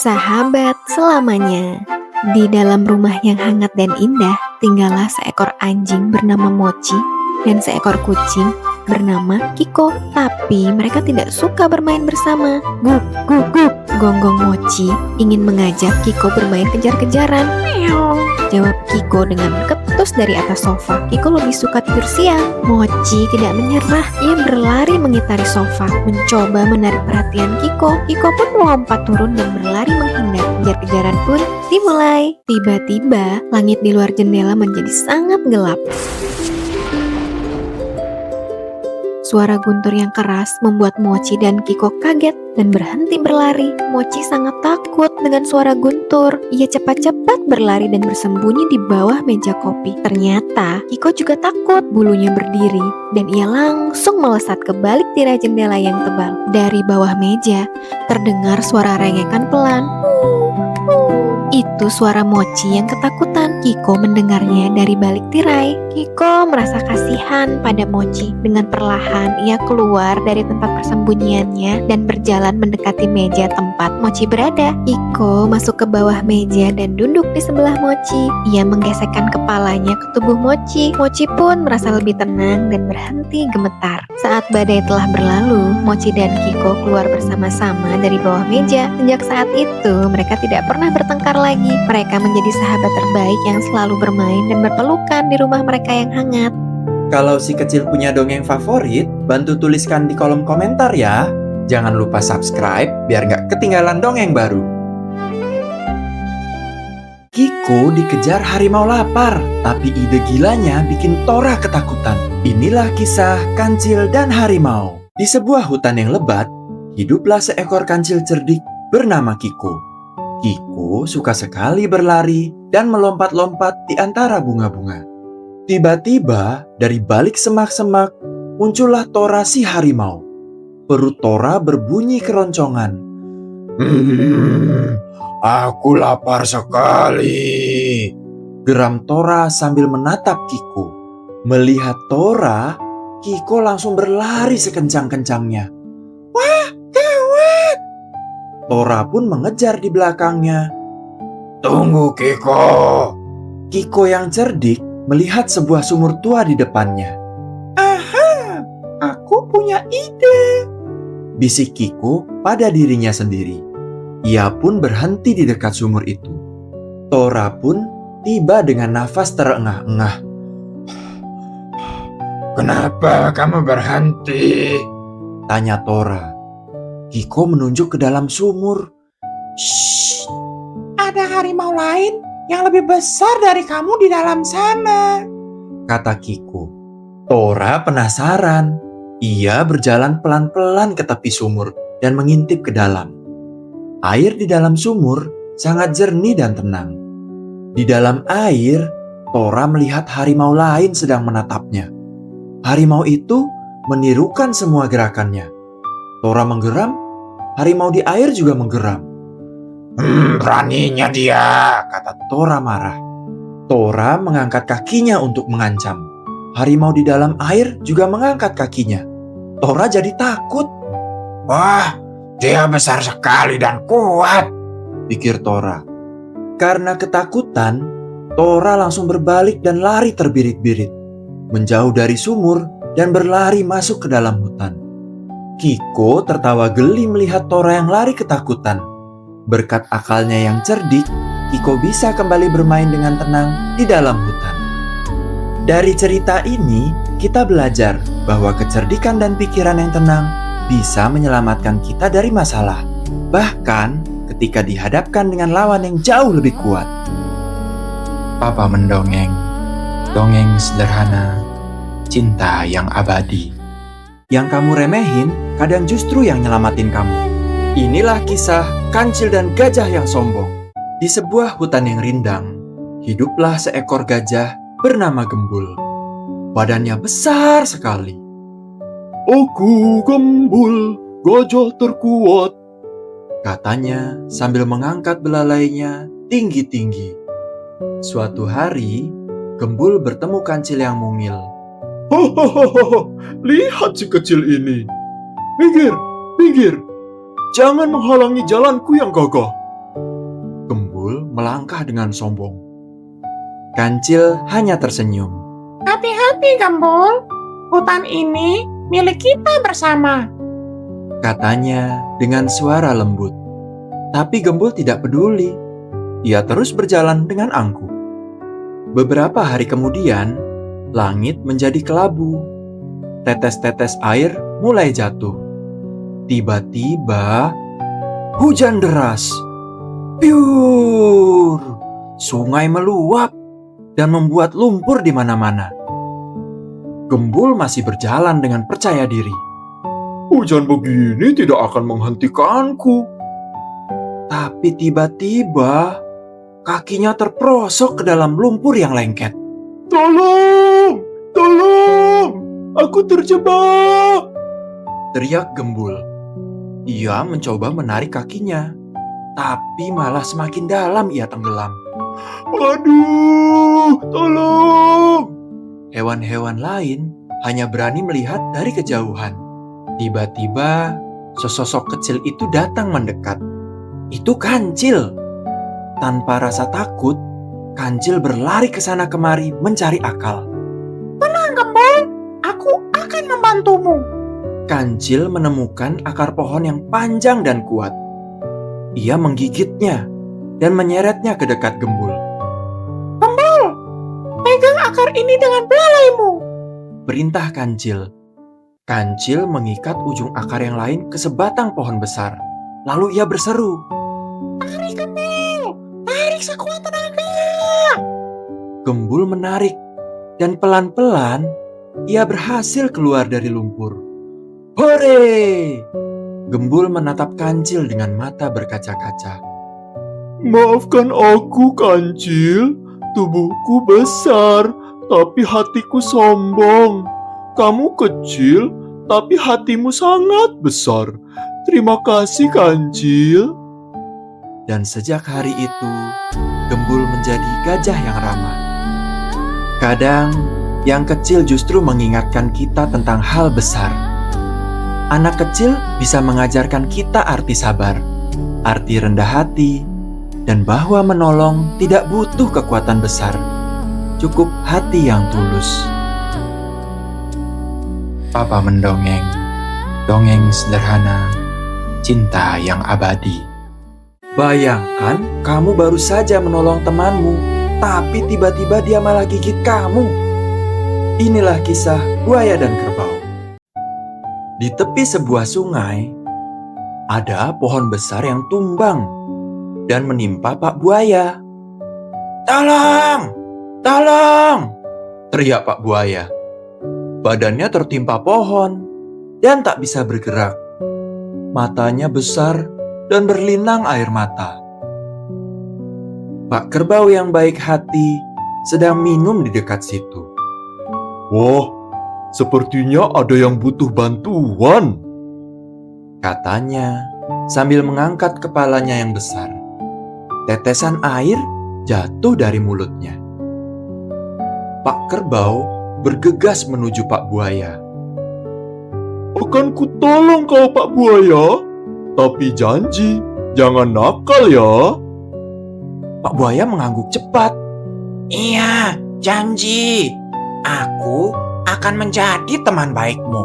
Sahabat selamanya. Di dalam rumah yang hangat dan indah, tinggallah seekor anjing bernama Mochi dan seekor kucing bernama Kiko. Tapi mereka tidak suka bermain bersama. Guk, guk, guk. Gonggong Mochi ingin mengajak Kiko bermain kejar-kejaran. Meow. Jawab Kiko dengan ketus dari atas sofa. Kiko lebih suka tidur siang. Mochi tidak menyerah. Ia berlari mengitari sofa, mencoba menarik perhatian Kiko. Kiko pun melompat turun dan berlari menghindar. Kejar-kejaran pun dimulai. Tiba-tiba, langit di luar jendela menjadi sangat gelap. Suara guntur yang keras membuat Mochi dan Kiko kaget dan berhenti berlari. Mochi sangat takut dengan suara guntur. Ia cepat-cepat berlari dan bersembunyi di bawah meja kopi. Ternyata Kiko juga takut. Bulunya berdiri dan ia langsung melesat ke balik tirai jendela yang tebal. Dari bawah meja terdengar suara rengekan pelan. Itu suara Mochi yang ketakutan. Kiko mendengarnya dari balik tirai. Kiko merasa kasihan pada Mochi. Dengan perlahan ia keluar dari tempat persembunyiannya dan berjalan mendekati meja tempat Mochi berada. Kiko masuk ke bawah meja dan duduk di sebelah Mochi. Ia menggesekkan kepalanya ke tubuh Mochi. Mochi pun merasa lebih tenang dan berhenti gemetar. Saat badai telah berlalu, Mochi dan Kiko keluar bersama-sama dari bawah meja. Sejak saat itu, mereka tidak pernah bertengkar lagi. Mereka menjadi sahabat terbaik yang selalu bermain dan berpelukan di rumah mereka yang hangat. Kalau si kecil punya dongeng favorit, bantu tuliskan di kolom komentar ya. Jangan lupa subscribe biar gak ketinggalan dongeng baru. Kiko dikejar harimau lapar, tapi ide gilanya bikin Tora ketakutan. Inilah kisah Kancil dan Harimau. Di sebuah hutan yang lebat, hiduplah seekor kancil cerdik bernama Kiko. Kiko suka sekali berlari dan melompat-lompat di antara bunga-bunga. Tiba-tiba dari balik semak-semak muncullah Tora si harimau. Perut Tora berbunyi keroncongan. Aku lapar sekali, geram Tora sambil menatap Kiko. Melihat Tora, Kiko langsung berlari sekencang-kencangnya. Wah, gawat! Tora pun mengejar di belakangnya. Tunggu Kiko. Kiko yang cerdik melihat sebuah sumur tua di depannya. Aha, aku punya ide, bisik Kiko pada dirinya sendiri. Ia pun berhenti di dekat sumur itu. Tora pun tiba dengan nafas terengah-engah. Kenapa kamu berhenti? Tanya Tora. Kiko menunjuk ke dalam sumur. Shh, ada harimau lain yang lebih besar dari kamu di dalam sana, kata Kiko. Tora penasaran. Ia berjalan pelan-pelan ke tepi sumur dan mengintip ke dalam. Air di dalam sumur sangat jernih dan tenang. Di dalam air, Tora melihat harimau lain sedang menatapnya. Harimau itu menirukan semua gerakannya. Tora menggeram, harimau di air juga menggeram. Beraninya dia, kata Tora marah. Tora mengangkat kakinya untuk mengancam. Harimau di dalam air juga mengangkat kakinya. Tora jadi takut. Wah, dia besar sekali dan kuat, pikir Tora. Karena ketakutan, Tora langsung berbalik dan lari terbirit-birit, menjauh dari sumur dan berlari masuk ke dalam hutan. Kiko tertawa geli melihat Tora yang lari ketakutan. Berkat akalnya yang cerdik, Kiko bisa kembali bermain dengan tenang di dalam hutan. Dari cerita ini, kita belajar bahwa kecerdikan dan pikiran yang tenang bisa menyelamatkan kita dari masalah, bahkan ketika dihadapkan dengan lawan yang jauh lebih kuat. Papa mendongeng, dongeng sederhana, cinta yang abadi. Yang kamu remehin kadang justru yang nyelamatin kamu. Inilah kisah Kancil dan Gajah yang Sombong. Di sebuah hutan yang rindang, hiduplah seekor gajah bernama Gembul. Badannya besar sekali. Aku Gembul, gajah terkuat, katanya sambil mengangkat belalainya tinggi-tinggi. Suatu hari, Gembul bertemu Kancil yang mungil. Hahaha, lihat si kecil ini. Minggir, minggir. Jangan menghalangi jalanku yang gagah. Gembul melangkah dengan sombong. Kancil hanya tersenyum. Hati-hati, Gembul. Hutan ini milik kita bersama. Katanya dengan suara lembut. Tapi Gembul tidak peduli. Ia terus berjalan dengan angkuh. Beberapa hari kemudian, langit menjadi kelabu. Tetes-tetes air mulai jatuh. Tiba-tiba, hujan deras. Piur! Sungai meluap dan membuat lumpur di mana-mana. Gembul masih berjalan dengan percaya diri. Hujan begini tidak akan menghentikanku. Tapi tiba-tiba, kakinya terperosok ke dalam lumpur yang lengket. Tolong! Tolong! Aku terjebak! Teriak Gembul. Ia mencoba menarik kakinya, tapi malah semakin dalam ia tenggelam. Aduh, tolong! Hewan-hewan lain hanya berani melihat dari kejauhan. Tiba-tiba, sesosok kecil itu datang mendekat. Itu Kancil. Tanpa rasa takut, Kancil berlari ke sana kemari mencari akal. Tenang, Gembul. Aku akan membantumu. Kancil menemukan akar pohon yang panjang dan kuat. Ia menggigitnya dan menyeretnya ke dekat Gembul. Gembul, pegang akar ini dengan belalaimu. Perintah Kancil. Kancil mengikat ujung akar yang lain ke sebatang pohon besar. Lalu ia berseru. Tarik, Gembul. Tarik sekuat tenaga. Gembul menarik dan pelan-pelan ia berhasil keluar dari lumpur. Hore! Gembul menatap Kancil dengan mata berkaca-kaca. Maafkan aku, Kancil. Tubuhku besar, tapi hatiku sombong. Kamu kecil, tapi hatimu sangat besar. Terima kasih, Kancil. Dan sejak hari itu, Gembul menjadi gajah yang ramah. Kadang, yang kecil justru mengingatkan kita tentang hal besar. Anak kecil bisa mengajarkan kita arti sabar, arti rendah hati, dan bahwa menolong tidak butuh kekuatan besar. Cukup hati yang tulus. Papa mendongeng, dongeng sederhana, cinta yang abadi. Bayangkan kamu baru saja menolong temanmu, tapi tiba-tiba dia malah gigit kamu. Inilah kisah buaya dan kerbau. Di tepi sebuah sungai, ada pohon besar yang tumbang dan menimpa Pak Buaya. Tolong! Tolong! Teriak Pak Buaya. Badannya tertimpa pohon dan tak bisa bergerak. Matanya besar dan berlinang air mata. Pak Kerbau yang baik hati sedang minum di dekat situ. Wah, sepertinya ada yang butuh bantuan, katanya sambil mengangkat kepalanya yang besar. Tetesan air jatuh dari mulutnya. Pak Kerbau bergegas menuju Pak Buaya. Akan kutolong kau, Pak Buaya, tapi janji jangan nakal ya. Pak Buaya mengangguk cepat. Iya, janji. Aku akan menjadi teman baikmu.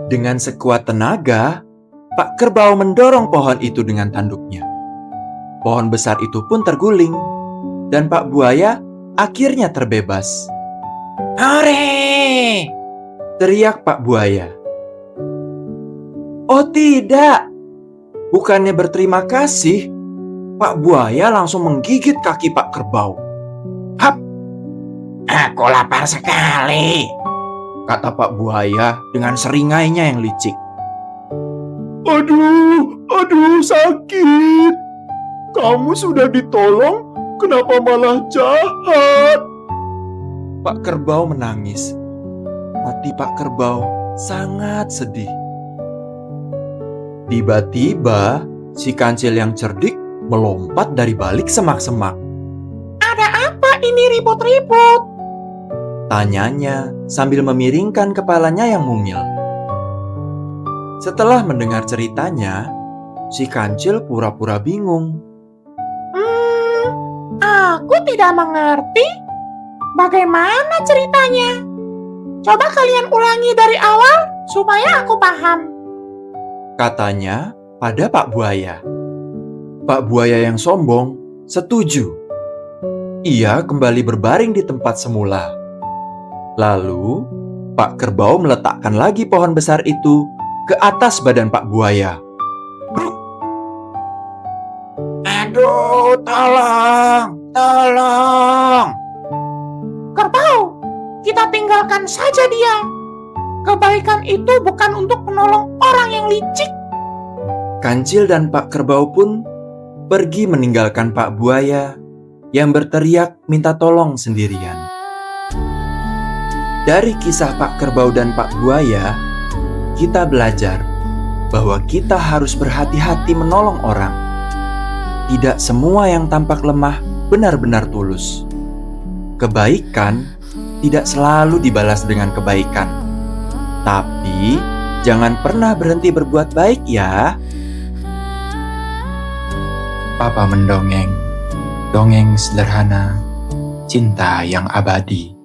Dengan sekuat tenaga, Pak Kerbau mendorong pohon itu dengan tanduknya. Pohon besar itu pun terguling, dan Pak Buaya akhirnya terbebas. Hore! Teriak Pak Buaya. Oh tidak! Bukannya berterima kasih, Pak Buaya langsung menggigit kaki Pak Kerbau. Hap! Aku lapar sekali, kata Pak Buaya dengan seringainya yang licik. Aduh, sakit. Kamu sudah ditolong, kenapa malah jahat? Pak Kerbau menangis. Hati Pak Kerbau sangat sedih. Tiba-tiba, si Kancil yang cerdik melompat dari balik semak-semak. Ada apa ini ribut-ribut? Tanyanya sambil memiringkan kepalanya yang mungil. Setelah mendengar ceritanya, si Kancil pura-pura bingung. Aku tidak mengerti. Bagaimana ceritanya? Coba kalian ulangi dari awal supaya aku paham. Katanya pada Pak Buaya. Pak Buaya yang sombong setuju. Ia kembali berbaring di tempat semula. Lalu, Pak Kerbau meletakkan lagi pohon besar itu ke atas badan Pak Buaya. Aduh, tolong. Kerbau, kita tinggalkan saja dia. Kebaikan itu bukan untuk menolong orang yang licik. Kancil dan Pak Kerbau pun pergi meninggalkan Pak Buaya yang berteriak minta tolong sendirian. Dari kisah Pak Kerbau dan Pak Buaya, kita belajar bahwa kita harus berhati-hati menolong orang. Tidak semua yang tampak lemah benar-benar tulus. Kebaikan tidak selalu dibalas dengan kebaikan. Tapi jangan pernah berhenti berbuat baik ya. Papa mendongeng, dongeng sederhana, cinta yang abadi.